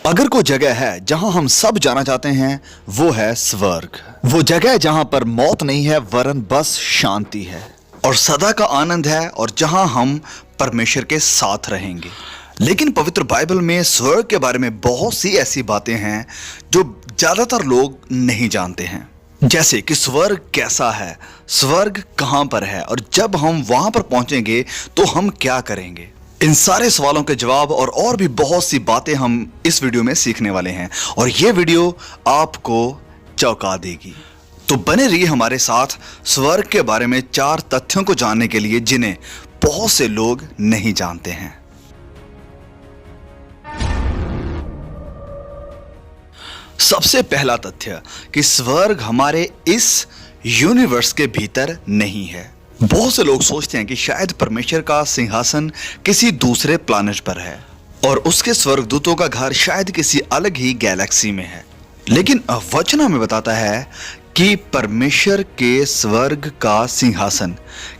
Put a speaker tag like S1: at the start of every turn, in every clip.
S1: अगर कोई जगह है जहां हम सब जाना चाहते हैं वो है स्वर्ग। वो जगह जहां पर मौत नहीं है वरन बस शांति है और सदा का आनंद है और जहां हम परमेश्वर के साथ रहेंगे। लेकिन पवित्र बाइबल में स्वर्ग के बारे में बहुत सी ऐसी बातें हैं जो ज्यादातर लोग नहीं जानते हैं। जैसे कि स्वर्ग कैसा है, स्वर्ग कहां पर है और जब हम वहां पर पहुंचेंगे तो हम क्या करेंगे। इन सारे सवालों के जवाब और भी बहुत सी बातें हम इस वीडियो में सीखने वाले हैं और ये वीडियो आपको चौंका देगी। तो बने रहिए हमारे साथ स्वर्ग के बारे में 4 तथ्यों को जानने के लिए जिन्हें बहुत से लोग नहीं जानते हैं। सबसे पहला तथ्य कि स्वर्ग हमारे इस यूनिवर्स के भीतर नहीं है। बहुत से लोग सोचते हैं कि शायद परमेश्वर का सिंहासन किसी दूसरे प्लैनेट पर है और उसके स्वर्गदूतों का घर शायद किसी अलग ही गैलेक्सी में है। लेकिन वचन हमें बताता है कि परमेश्वर के स्वर्ग का सिंहासन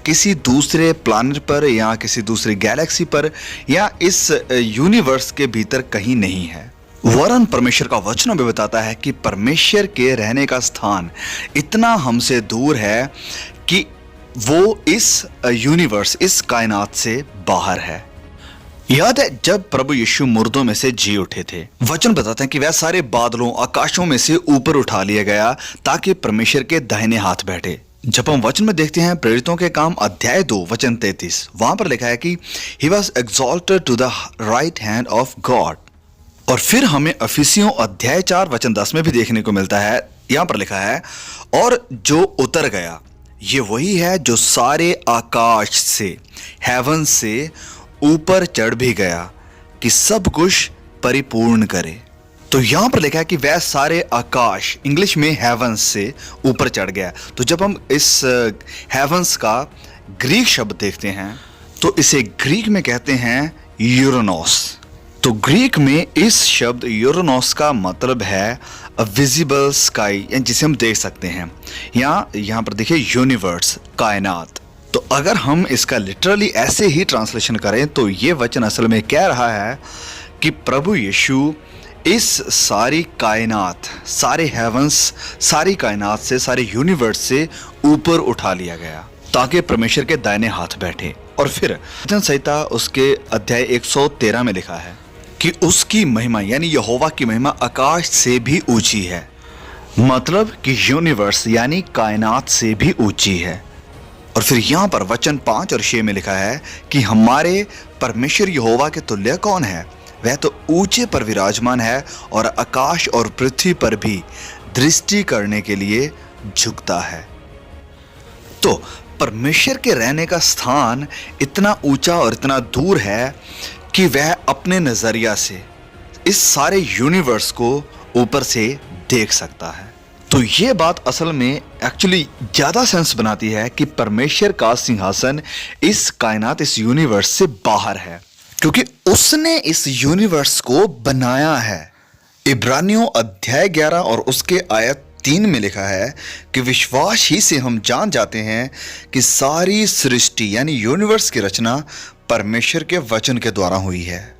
S1: किसी दूसरे प्लैनेट पर या किसी दूसरी गैलेक्सी पर या इस यूनिवर्स के भीतर कहीं नहीं है। वरन परमेश्वर का वचन हमें बताता है कि परमेश्वर के रहने का स्थान इतना हमसे दूर है कि वो इस यूनिवर्स, इस कायनात से बाहर है। याद है जब प्रभु यीशु मुर्दों में से जी उठे थे, वचन बताते हैं कि वह सारे बादलों आकाशों में से ऊपर उठा लिया गया ताकि परमेश्वर के दाहिने हाथ बैठे। जब हम वचन में देखते हैं प्रेरितों के काम अध्याय 2 वचन 33, वहां पर लिखा है कि he was exalted to the right hand of God. और फिर हमें इफिसियों अध्याय 4 वचन 10 में भी देखने को मिलता है, यहां पर लिखा है और जो उतर गया ये वही है जो सारे आकाश से, हेवन से ऊपर चढ़ भी गया कि सब कुछ परिपूर्ण करे। तो यहां पर लिखा है कि वह सारे आकाश, इंग्लिश में हेवंस से ऊपर चढ़ गया। तो जब हम इस हेवंस का ग्रीक शब्द देखते हैं तो इसे ग्रीक में कहते हैं यूरोनोस। तो ग्रीक में इस शब्द यूरोनोस का मतलब है विजिबल स्काई, जिसे हम देख सकते हैं। यहाँ पर देखिए यूनिवर्स, कायनात। तो अगर हम इसका लिटरली ऐसे ही ट्रांसलेशन करें तो ये वचन असल में कह रहा है कि प्रभु यीशु इस सारी कायनात, सारे हेवंस, सारी कायनात से, सारे यूनिवर्स से ऊपर उठा लिया गया ताकि परमेश्वर के दाहिने हाथ बैठे। और फिर वचन संहिता उसके अध्याय 113 में लिखा है कि उसकी महिमा यानी यहोवा की महिमा आकाश से भी ऊंची है, मतलब कि यूनिवर्स यानी कायनात से भी ऊंची है। और फिर यहां पर वचन 5 और 6 में लिखा है कि हमारे परमेश्वर यहोवा के तुल्य कौन है, वह तो ऊंचे पर विराजमान है और आकाश और पृथ्वी पर भी दृष्टि करने के लिए झुकता है। तो परमेश्वर के रहने का स्थान इतना ऊंचा और इतना दूर है कि वह अपने नजरिया से इस सारे यूनिवर्स को ऊपर से देख सकता है। तो ये बात असल में एक्चुअली ज्यादा सेंस बनाती है कि परमेश्वर का सिंहासन इस कायनात, इस यूनिवर्स से बाहर है क्योंकि उसने इस यूनिवर्स को बनाया है। इब्रानियों अध्याय 11 और उसके आयत 3 में लिखा है कि विश्वास ही से हम जान जाते हैं कि सारी सृष्टि यानी यूनिवर्स की रचना परमेश्वर के वचन के द्वारा हुई है।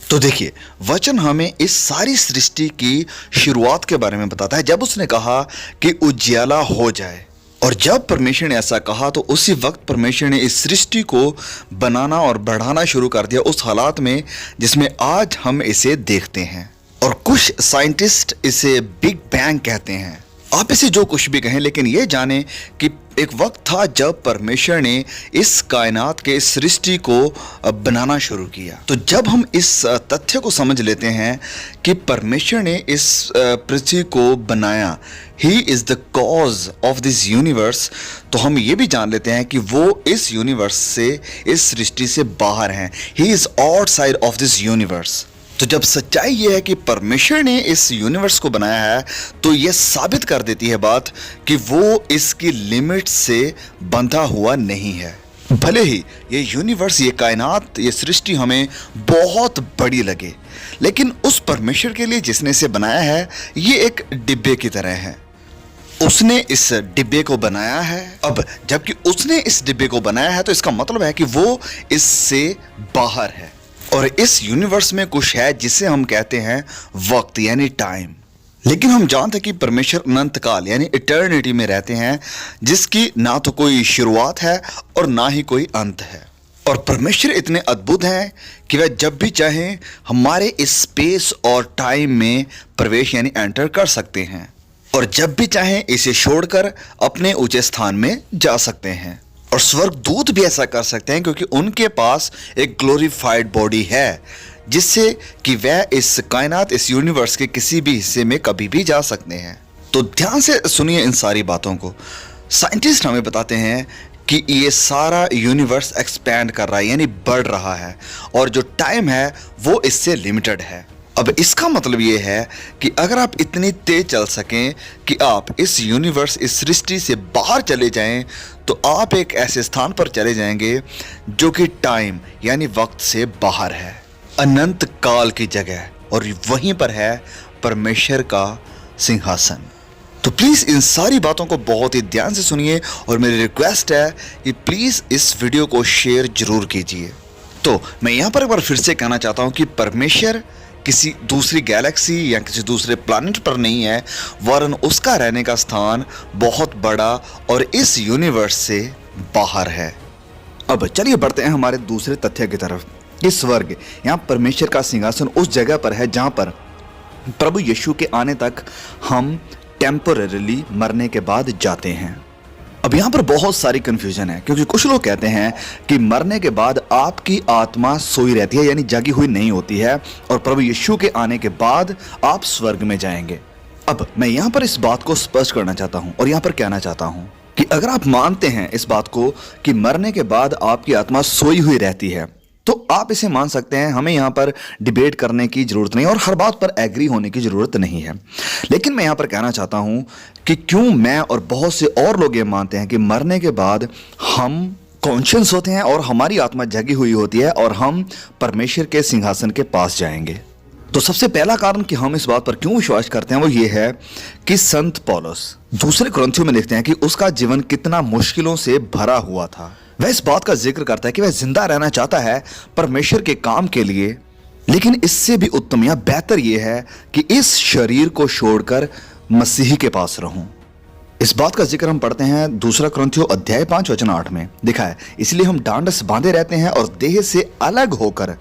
S1: तो देखिए वचन हमें इस सारी सृष्टि की शुरुआत के बारे में बताता है। जब उसने कहा कि उजियाला हो जाए और जब परमेश्वर ने ऐसा कहा तो उसी वक्त परमेश्वर ने इस सृष्टि को बनाना और बढ़ाना शुरू कर दिया उस हालात में जिसमें आज हम इसे देखते हैं। और कुछ साइंटिस्ट इसे बिग बैंग कहते हैं। आप इसे जो कुछ भी कहें, लेकिन ये जाने कि एक वक्त था जब परमेश्वर ने इस कायनात के सृष्टि को बनाना शुरू किया। तो जब हम इस तथ्य को समझ लेते हैं कि परमेश्वर ने इस पृथ्वी को बनाया, he is the cause of this universe, तो हम ये भी जान लेते हैं कि वो इस यूनिवर्स से, इस सृष्टि से बाहर हैं। He is outside of this universe. तो जब सच्चाई यह है कि परमेश्वर ने इस यूनिवर्स को बनाया है तो यह साबित कर देती है बात कि वो इसकी लिमिट से बंधा हुआ नहीं है। भले ही ये यूनिवर्स, ये कायनात, ये सृष्टि हमें बहुत बड़ी लगे, लेकिन उस परमेश्वर के लिए जिसने इसे बनाया है ये एक डिब्बे की तरह है। उसने इस डिब्बे को बनाया है। अब जबकि उसने इस डिब्बे को बनाया है तो इसका मतलब है कि वो इससे बाहर है। और इस यूनिवर्स में कुछ है जिसे हम कहते हैं वक्त यानी टाइम। लेकिन हम जानते हैं कि परमेश्वर अनंत काल यानी इटर्निटी में रहते हैं, जिसकी ना तो कोई शुरुआत है और ना ही कोई अंत है। और परमेश्वर इतने अद्भुत हैं कि वह जब भी चाहें हमारे इस स्पेस और टाइम में प्रवेश यानी एंटर कर सकते हैं, और जब भी चाहें इसे छोड़कर अपने ऊंचे स्थान में जा सकते हैं। और स्वर्गदूत भी ऐसा कर सकते हैं क्योंकि उनके पास एक ग्लोरीफाइड बॉडी है, जिससे कि वह इस कायनात, इस यूनिवर्स के किसी भी हिस्से में कभी भी जा सकते हैं। तो ध्यान से सुनिए इन सारी बातों को। साइंटिस्ट हमें बताते हैं कि ये सारा यूनिवर्स एक्सपैंड कर रहा है यानी बढ़ रहा है, और जो टाइम है वो इससे लिमिटेड है। अब इसका मतलब ये है कि अगर आप इतनी तेज चल सकें कि आप इस यूनिवर्स, इस सृष्टि से बाहर चले जाएं, तो आप एक ऐसे स्थान पर चले जाएंगे जो कि टाइम यानी वक्त से बाहर है, अनंत काल की जगह, और वहीं पर है परमेश्वर का सिंहासन। तो प्लीज़ इन सारी बातों को बहुत ही ध्यान से सुनिए, और मेरी रिक्वेस्ट है कि प्लीज़ इस वीडियो को शेयर जरूर कीजिए। तो मैं यहाँ पर एक बार फिर से कहना चाहता हूँ कि परमेश्वर किसी दूसरी गैलेक्सी या किसी दूसरे प्लैनेट पर नहीं है, वरन उसका रहने का स्थान बहुत बड़ा और इस यूनिवर्स से बाहर है। अब चलिए बढ़ते हैं हमारे दूसरे तथ्य की तरफ कि स्वर्ग, यहाँ परमेश्वर का सिंहासन उस जगह पर है जहाँ पर प्रभु यीशु के आने तक हम टेम्पररीली मरने के बाद जाते हैं। अब यहाँ पर बहुत सारी कंफ्यूजन है, क्योंकि कुछ लोग कहते हैं कि मरने के बाद आपकी आत्मा सोई रहती है यानी जगी हुई नहीं होती है, और प्रभु यीशु के आने के बाद आप स्वर्ग में जाएंगे। अब मैं यहाँ पर इस बात को स्पष्ट करना चाहता हूँ और यहाँ पर कहना चाहता हूँ कि अगर आप मानते हैं इस बात को कि मरने के बाद आपकी आत्मा सोई हुई रहती है, तो आप इसे मान सकते हैं। हमें यहाँ पर डिबेट करने की जरूरत नहीं और हर बात पर एग्री होने की जरूरत नहीं है। लेकिन मैं यहाँ पर कहना चाहता हूँ कि क्यों मैं और बहुत से और लोग ये मानते हैं कि मरने के बाद हम कॉन्शियस होते हैं और हमारी आत्मा जगी हुई होती है और हम परमेश्वर के सिंहासन के पास जाएंगे। तो सबसे पहला कारण कि हम इस बात पर क्यों विश्वास करते हैं वो ये है कि संत पौलुस दूसरे कुरिन्थियों में लिखते हैं कि उसका जीवन कितना मुश्किलों से भरा हुआ था। वह इस बात का जिक्र करता है कि वह जिंदा रहना चाहता है परमेश्वर के काम के लिए, लेकिन इससे भी उत्तम या बेहतर यह है कि इस शरीर को छोड़कर मसीह के पास रहूं। इस बात का जिक्र हम पढ़ते हैं दूसरा कुरिन्थियों अध्याय 5 वचन 8 में लिखा है, इसलिए हम डांडस बांधे रहते हैं और देह से अलग होकर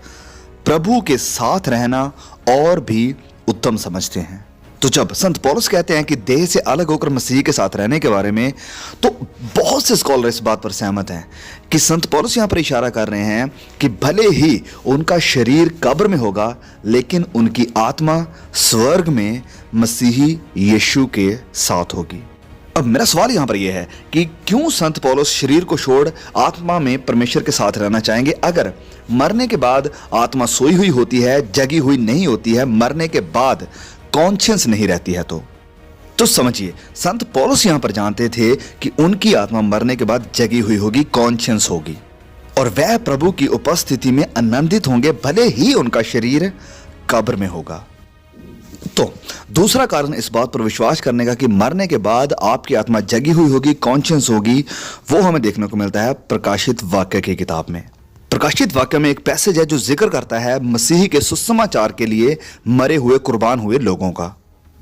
S1: प्रभु के साथ रहना और भी उत्तम समझते हैं। तो जब संत पौलुस कहते हैं कि देह से अलग होकर मसीह के साथ रहने के बारे में, तो बहुत से स्कॉलर इस बात पर सहमत हैं कि संत पौलुस यहाँ पर इशारा कर रहे हैं कि भले ही उनका शरीर कब्र में होगा, लेकिन उनकी आत्मा स्वर्ग में मसीही यीशु के साथ होगी। अब मेरा सवाल यहाँ पर यह है कि क्यों संत पौलुस शरीर को छोड़ आत्मा में परमेश्वर के साथ रहना चाहेंगे? अगर मरने के बाद आत्मा सोई हुई होती है, जगी हुई नहीं होती है, मरने के बाद कॉन्शियस नहीं रहती है, तो समझिए संत पौलुस यहां पर जानते थे कि उनकी आत्मा मरने के बाद जगी हुई होगी, कॉन्शियस होगी, और वह प्रभु की उपस्थिति में आनंदित होंगे, भले ही उनका शरीर कब्र में होगा। तो दूसरा कारण इस बात पर विश्वास करने का कि मरने के बाद आपकी आत्मा जगी हुई होगी, कॉन्शियस होगी, वो हमें देखने को मिलता है प्रकाशित वाक्य की किताब में। प्रकाशित वाक्य में एक पैसेज है जो जिक्र करता है मसीह के सुसमाचार के लिए मरे हुए, कुर्बान हुए लोगों का,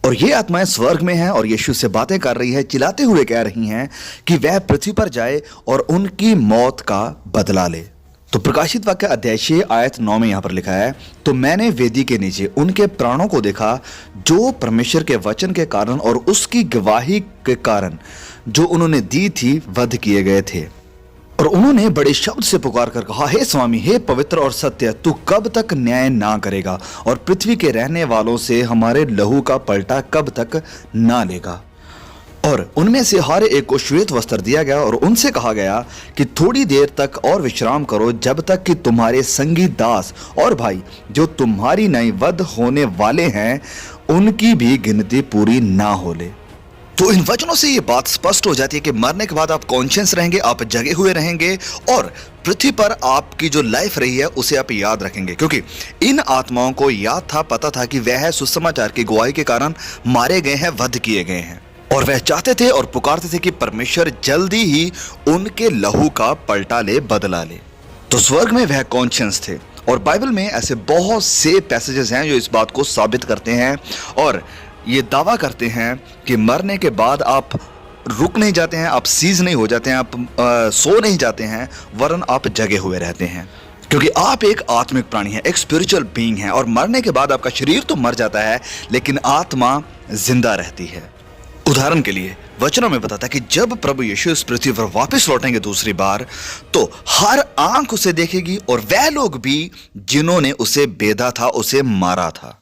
S1: और ये आत्माएं स्वर्ग में हैं और यीशु से बातें कर रही है, चिल्लाते हुए कह रही हैं कि वह पृथ्वी पर जाए और उनकी मौत का बदला ले। तो प्रकाशित वाक्य अध्याय 6 आयत 9 में यहां पर लिखा है, तो मैंने वेदी के नीचे उनके प्राणों को देखा जो परमेश्वर के वचन के कारण और उसकी गवाही के कारण जो उन्होंने दी थी वध किए गए थे, और उन्होंने बड़े शब्द से पुकार कर कहा, हे स्वामी, हे पवित्र और सत्य, तू कब तक न्याय ना करेगा और पृथ्वी के रहने वालों से हमारे लहू का पलटा कब तक ना लेगा? और उनमें से हर एक को श्वेत वस्त्र दिया गया और उनसे कहा गया कि थोड़ी देर तक और विश्राम करो, जब तक कि तुम्हारे संगी दास और भाई जो तुम्हारी नई वध होने वाले हैं उनकी भी गिनती पूरी ना हो ले। तो इन वचनों से ये बात स्पष्ट हो जाती है कि मरने के बाद आप कॉन्शियस रहेंगे, आप जगे हुए रहेंगे, और पृथ्वी पर आपकी जो लाइफ रही है उसे आप याद रखेंगे, क्योंकि इन आत्माओं को याद था, पता था कि वह सुसमाचार की गवाही के कारण मारे गए हैं, वध किए गए हैं, और वह चाहते थे और पुकारते थे कि परमेश्वर जल्दी ही उनके लहू का पलटा ले, बदला ले। तो स्वर्ग में वह कॉन्शियस थे और बाइबल में ऐसे बहुत से पैसेजेस हैं जो इस बात को साबित करते हैं और ये दावा करते हैं कि मरने के बाद आप रुक नहीं जाते हैं, आप सीज नहीं हो जाते हैं, आप सो नहीं जाते हैं, वरन आप जगे हुए रहते हैं, क्योंकि आप एक आत्मिक प्राणी हैं, एक स्पिरिचुअल बीइंग हैं और मरने के बाद आपका शरीर तो मर जाता है लेकिन आत्मा जिंदा रहती है। उदाहरण के लिए वचनों में बताता है कि जब प्रभु यीशु इस पृथ्वी पर वापस लौटेंगे दूसरी बार, तो हर आंख उसे देखेगी और वह लोग भी जिन्होंने उसे बेधा था, उसे मारा था।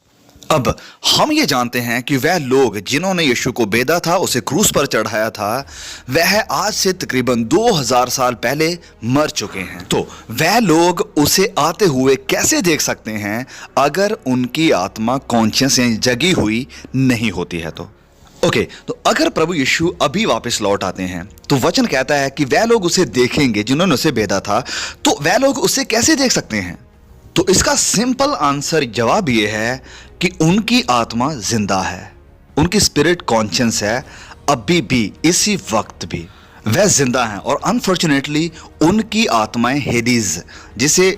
S1: अब हम ये जानते हैं कि वह लोग जिन्होंने यीशु को बेधा था, उसे क्रूस पर चढ़ाया था, वह आज से तकरीबन 2000 साल पहले मर चुके हैं। तो वह लोग उसे आते हुए कैसे देख सकते हैं अगर उनकी आत्मा कॉन्शियस या जगी हुई नहीं होती है? तो तो अगर प्रभु यीशु अभी वापस लौट आते हैं तो वचन कहता है कि वह लोग उसे देखेंगे जिन्होंने उसे बेधा था। तो वह लोग उसे कैसे देख सकते हैं? तो इसका सिंपल आंसर जवाब यह है कि उनकी आत्मा जिंदा है, उनकी स्पिरिट कॉन्शियस है, अभी भी इसी वक्त भी वह जिंदा हैं और अनफॉर्चुनेटली उनकी आत्माएं हेडीज, जिसे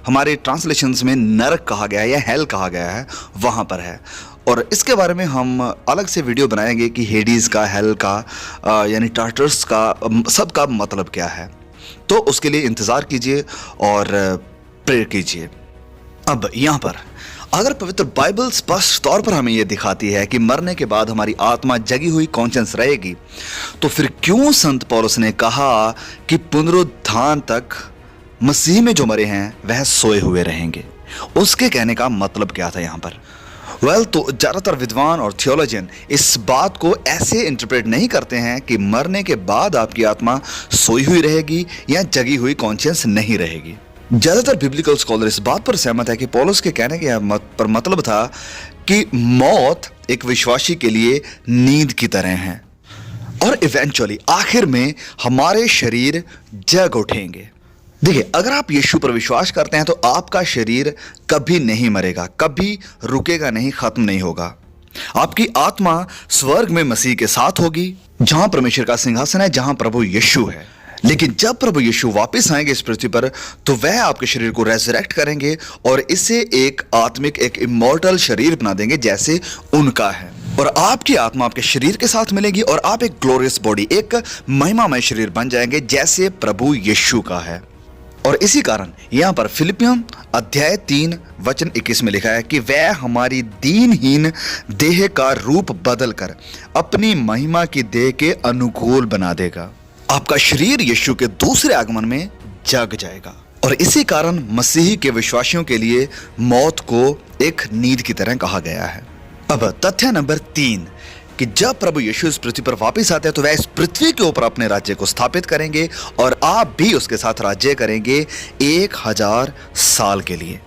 S1: हमारे ट्रांसलेशंस में नरक कहा गया है या हेल कहा गया है, वहां पर है। और इसके बारे में हम अलग से वीडियो बनाएंगे कि हेडीज का, हेल का यानी टार्टर्स का, सब का मतलब क्या है। तो उसके लिए इंतज़ार कीजिए और प्रेयर कीजिए। अब यहाँ पर अगर पवित्र बाइबल स्पष्ट तौर पर हमें यह दिखाती है कि मरने के बाद हमारी आत्मा जगी हुई कॉन्शियस रहेगी, तो फिर क्यों संत पौलुस ने कहा कि पुनरुत्थान तक मसीह में जो मरे हैं वह सोए हुए रहेंगे? उसके कहने का मतलब क्या था यहाँ पर? तो ज़्यादातर विद्वान और थियोलॉजियन इस बात को ऐसे इंटरप्रेट नहीं करते हैं कि मरने के बाद आपकी आत्मा सोई हुई रहेगी या जगी हुई कॉन्शियस नहीं रहेगी। ज़्यादातर बिब्लिकल स्कॉलर इस बात पर सहमत है कि पौलुस के कहने के पर मतलब था कि मौत एक विश्वासी के लिए नींद की तरह है और इवेंचुअली आखिर में हमारे शरीर जग उठेंगे। देखिए, अगर आप यीशु पर विश्वास करते हैं तो आपका शरीर कभी नहीं मरेगा, कभी रुकेगा नहीं, खत्म नहीं होगा। आपकी आत्मा स्वर्ग में मसीह के साथ होगी, जहां परमेश्वर का सिंहासन है, जहां प्रभु यीशु है। लेकिन जब प्रभु यीशु वापस आएंगे इस पृथ्वी पर, तो वह आपके शरीर को रेजरेक्ट करेंगे और इसे एक आत्मिक, एक इमॉर्टल शरीर बना देंगे जैसे उनका है। और आपकी आत्मा आपके शरीर के साथ मिलेगी और आप एक ग्लोरियस बॉडी, एक महिमामय शरीर बन जाएंगे जैसे प्रभु यीशु का है। और इसी कारण यहां पर फिलिपियन अध्याय 3 वचन 21 में लिखा है कि वह हमारी दीनहीन देह का रूप बदलकर अपनी महिमा की देह के अनुकूल बना देगा। आपका शरीर यीशु के दूसरे आगमन में जग जाएगा। और इसी कारण मसीही के विश्वासियों के लिए मौत को एक नींद की तरह कहा गया है। अब तथ्य नंबर 3 कि जब प्रभु यीशु इस पृथ्वी पर वापस आते हैं तो वह इस पृथ्वी के ऊपर अपने राज्य को स्थापित करेंगे और आप भी उसके साथ राज्य करेंगे 1000 साल के लिए।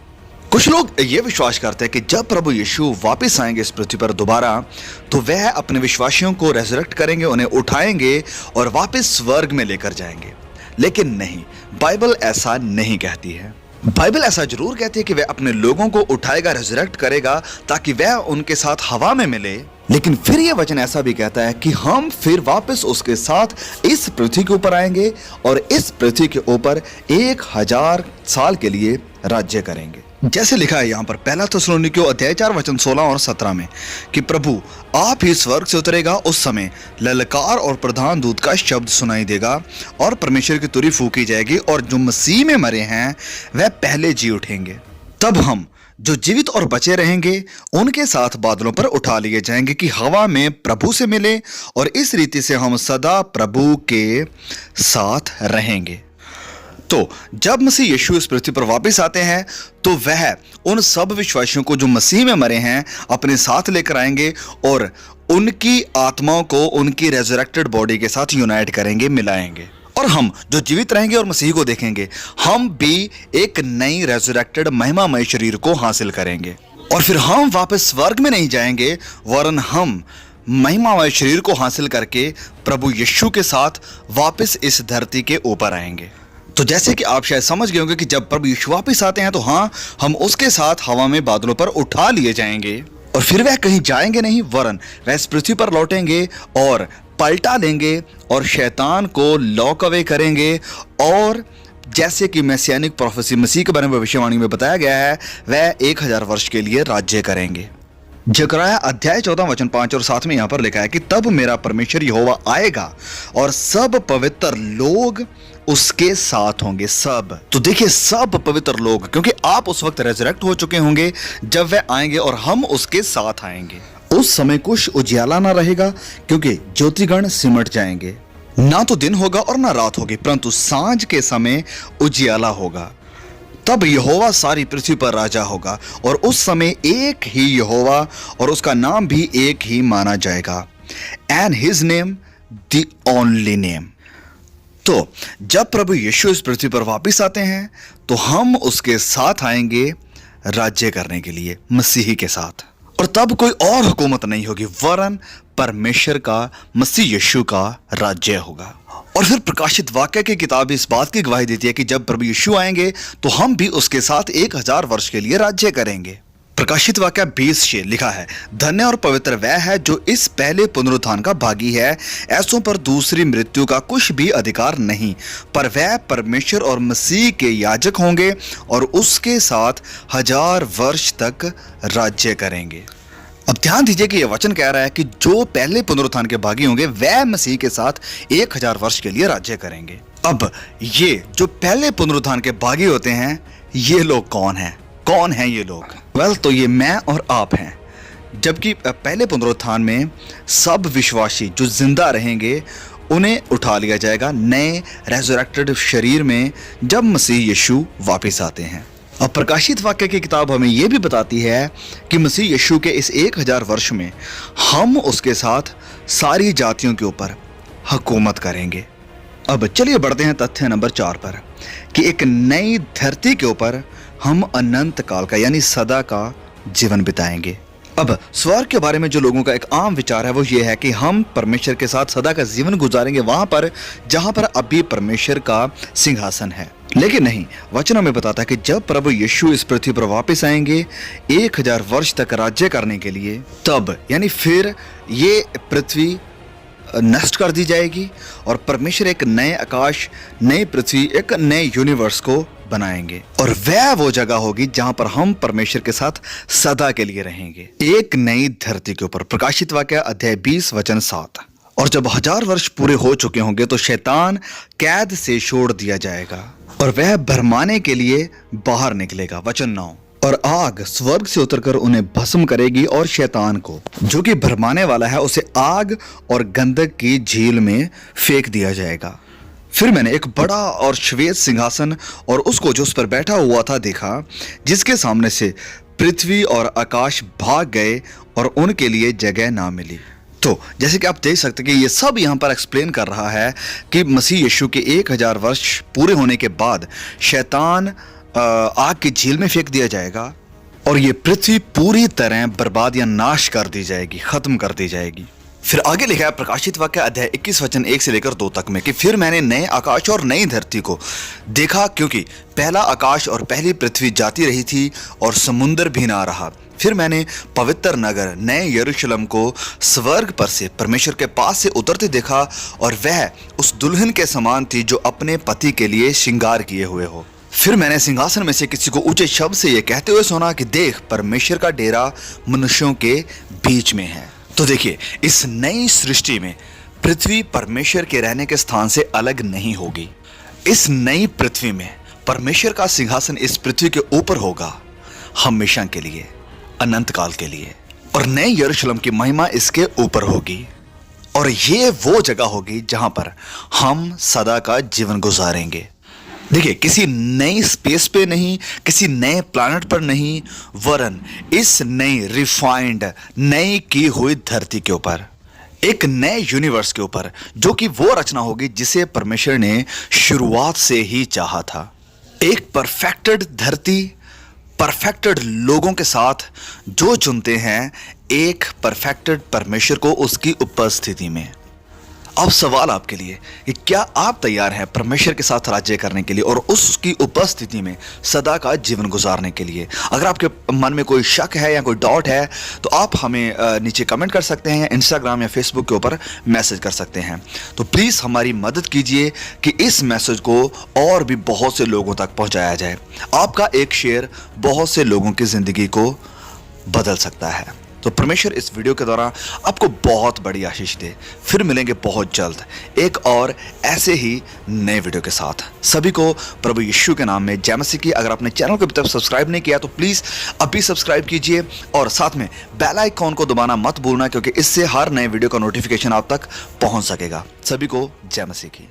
S1: कुछ लोग ये विश्वास करते हैं कि जब प्रभु यीशु वापस आएंगे इस पृथ्वी पर दोबारा, तो वह अपने विश्वासियों को रेजरेक्ट करेंगे, उन्हें उठाएंगे और वापस स्वर्ग में लेकर जाएंगे। लेकिन नहीं, बाइबल ऐसा नहीं कहती है। बाइबल ऐसा जरूर कहती है कि वह अपने लोगों को उठाएगा, रेजरेक्ट करेगा ताकि वह उनके साथ हवा में मिले। लेकिन फिर यह वचन ऐसा भी कहता है कि हम फिर वापस उसके साथ इस पृथ्वी के ऊपर आएंगे और इस पृथ्वी के ऊपर 1000 साल के लिए राज्य करेंगे। जैसे लिखा है यहाँ पर पहला थिस्सलुनीकियों अध्याय 4 वचन 16 और 17 में कि प्रभु आप ही स्वर्ग से उतरेगा, उस समय ललकार और प्रधान दूत का शब्द सुनाई देगा और परमेश्वर की तुरी फूकी जाएगी और जो मसीह में मरे हैं वह पहले जी उठेंगे। तब हम जो जीवित और बचे रहेंगे उनके साथ बादलों पर उठा लिए जाएंगे कि हवा में प्रभु से मिले और इस रीति से हम सदा प्रभु के साथ रहेंगे। तो जब मसीह यीशु इस पृथ्वी पर वापस आते हैं तो वह उन सब विश्वासियों को जो मसीह में मरे हैं अपने साथ लेकर आएंगे और उनकी आत्माओं को उनकी रेजरेक्टेड बॉडी के साथ यूनाइट करेंगे, मिलाएंगे। और हम जो जीवित रहेंगे और मसीह को देखेंगे, हम भी एक नई रेजरेक्टेड महिमामय शरीर को हासिल करेंगे। और फिर हम वापस स्वर्ग में नहीं जाएंगे, वरन हम महिमामय शरीर को हासिल करके प्रभु यीशु के साथ वापस इस धरती के ऊपर आएंगे। तो जैसे कि आप शायद समझ गए होंगे कि जब प्रभु यीशु वापस आते हैं तो हाँ, हम उसके साथ हवा में बादलों पर उठा लिए जाएंगे और फिर वह कहीं जाएंगे नहीं, वरन वह इस पृथ्वी पर लौटेंगे और पलटा लेंगे और शैतान को लॉक अवे करेंगे और जैसे कि मैसियानिक प्रोफेसी मसीह के बारे में भविष्यवाणी में बताया गया है, वह 1000 वर्ष के लिए राज्य करेंगे। जकरयाह अध्याय 14 वचन 5 और 7 में यहां पर लिखा है कि तब मेरा परमेश्वर यहोवा आएगा और सब पवित्र लोग उसके साथ होंगे। सब, तो देखिए सब पवित्र लोग, क्योंकि आप उस वक्त रेजरेक्ट हो चुके होंगे जब वह आएंगे और हम उसके साथ आएंगे। उस समय कुछ उजियाला ना रहेगा, क्योंकि ज्योतिगण सिमट जाएंगे। ना तो दिन होगा और ना रात होगी, परंतु सांझ के समय उजियाला होगा। तब यहोवा सारी पृथ्वी पर राजा होगा और उस समय एक ही यहोवा और उसका नाम भी एक ही माना जाएगा, and his name the only name. तो जब प्रभु यीशु इस पृथ्वी पर वापस आते हैं तो हम उसके साथ आएंगे राज्य करने के लिए, मसीही के साथ। और तब कोई और हुकूमत नहीं होगी, वरन परमेश्वर का, मसीह यीशु का राज्य होगा। और फिर प्रकाशित वाक्य की किताब इस बात की गवाही देती है कि जब प्रभु यीशु आएंगे तो हम भी उसके साथ 1000 वर्ष के लिए राज्य करेंगे। प्रकाशित वाक्य 20 लिखा है, धन्य और पवित्र वह है जो इस पहले पुनरुत्थान का भागी है, ऐसों पर दूसरी मृत्यु का कुछ भी अधिकार नहीं, पर वह परमेश्वर और मसीह के याजक होंगे और उसके साथ 1000 वर्ष तक राज्य करेंगे। अब ध्यान दीजिए कि यह वचन कह रहा है कि जो पहले पुनरुत्थान के भागी होंगे वह मसीह के साथ 1000 वर्ष के लिए राज्य करेंगे। अब ये जो पहले पुनरुत्थान के भागी होते हैं, ये लोग कौन हैं? कौन हैं ये लोग? तो ये मैं और आप हैं। जबकि पहले पुनरुत्थान में सब विश्वासी जो जिंदा रहेंगे उन्हें उठा लिया जाएगा नए रेजरेक्टेड शरीर में जब मसीह यीशु वापस आते हैं। अब प्रकाशित वाक्य की किताब हमें यह भी बताती है कि मसीह यीशु के इस 1000 वर्ष में हम उसके साथ सारी जातियों के ऊपर हुकूमत करेंगे। अब चलिए बढ़ते हैं तथ्य नंबर 4 पर कि एक नई धरती के ऊपर हम अनंत काल का यानी सदा का जीवन बिताएंगे। अब स्वर्ग के बारे में जो लोगों का एक आम विचार है वो ये है कि हम परमेश्वर के साथ सदा का जीवन गुजारेंगे वहां पर जहां पर अभी परमेश्वर का सिंहासन है। लेकिन नहीं, वचनों में बताता है कि जब प्रभु यीशु इस पृथ्वी पर वापस आएंगे 1000 वर्ष तक राज्य करने के लिए, तब यानी फिर ये पृथ्वी नष्ट कर दी जाएगी और परमेश्वर एक नए आकाश, नई पृथ्वी, एक नए यूनिवर्स को बनाएंगे और वह वो जगह होगी जहां पर हम परमेश्वर के साथ सदा के लिए रहेंगे, एक नई धरती के ऊपर। प्रकाशित वाक्य अध्याय 20 वचन 7। और जब 1000 वर्ष पूरे हो चुके होंगे तो शैतान कैद से छोड़ दिया जाएगा और वह भरमाने के लिए बाहर निकलेगा। वचन 9। और आग स्वर्ग से उतरकर उन्हें भस्म करेगी और शैतान को जो कि भरमाने वाला है उसे आग और गंधक की झील में फेंक दिया जाएगा। फिर मैंने एक बड़ा और श्वेत सिंहासन और उसको जो उस पर बैठा हुआ था देखा, जिसके सामने से पृथ्वी और आकाश भाग गए और उनके लिए जगह ना मिली। तो जैसे कि आप देख सकते हैं कि ये सब यहाँ पर एक्सप्लेन कर रहा है कि मसीह यीशु के 1000 वर्ष पूरे होने के बाद शैतान आग की झील में फेंक दिया जाएगा और ये पृथ्वी पूरी तरह बर्बाद या नाश कर दी जाएगी, खत्म कर दी जाएगी। फिर आगे लिखा है प्रकाशित वाक्य अध्याय 21 वचन 1 से लेकर 2 तक में कि फिर मैंने नए आकाश और नई धरती को देखा, क्योंकि पहला आकाश और पहली पृथ्वी जाती रही थी और समुद्र भी ना रहा। फिर मैंने पवित्र नगर नए यरूशलेम को स्वर्ग पर से परमेश्वर के पास से उतरते देखा और वह उस दुल्हन के समान थी जो अपने पति के लिए श्रृंगार किए हुए हो। फिर मैंने सिंहासन में से किसी को ऊंचे शब्द से यह कहते हुए सुना कि देख, परमेश्वर का डेरा मनुष्यों के बीच में है। तो देखिए, इस नई सृष्टि में पृथ्वी परमेश्वर के रहने के स्थान से अलग नहीं होगी। इस नई पृथ्वी में परमेश्वर का सिंहासन इस पृथ्वी के ऊपर होगा हमेशा के लिए, अनंत काल के लिए, और नए यरूशलेम की महिमा इसके ऊपर होगी और ये वो जगह होगी जहां पर हम सदा का जीवन गुजारेंगे। देखिए, किसी नई स्पेस पे नहीं, किसी नए प्लैनेट पर नहीं, वरन इस नई रिफाइंड नई की हुई धरती के ऊपर, एक नए यूनिवर्स के ऊपर, जो कि वो रचना होगी जिसे परमेश्वर ने शुरुआत से ही चाहा था। एक परफेक्टेड धरती, परफेक्टेड लोगों के साथ जो चुनते हैं एक परफेक्टेड परमेश्वर को उसकी उपस्थिति में। अब सवाल आपके लिए कि क्या आप तैयार हैं परमेश्वर के साथ राज्य करने के लिए और उसकी उपस्थिति में सदा का जीवन गुजारने के लिए? अगर आपके मन में कोई शक है या कोई डाउट है तो आप हमें नीचे कमेंट कर सकते हैं, इंस्टाग्राम या फेसबुक के ऊपर मैसेज कर सकते हैं। तो प्लीज़ हमारी मदद कीजिए कि इस मैसेज को और भी बहुत से लोगों तक पहुंचाया जाए। आपका एक शेयर बहुत से लोगों की ज़िंदगी को बदल सकता है। तो परमेश्वर इस वीडियो के दौरान आपको बहुत बड़ी आशीष दे। फिर मिलेंगे बहुत जल्द एक और ऐसे ही नए वीडियो के साथ। सभी को प्रभु यीशु के नाम में जय मसीह की। अगर आपने चैनल को अभी तक सब्सक्राइब नहीं किया तो प्लीज़ अभी सब्सक्राइब कीजिए और साथ में बेल आइकॉन को दबाना मत भूलना, क्योंकि इससे हर नए वीडियो का नोटिफिकेशन आप तक पहुंच सकेगा। सभी को जय मसीह की।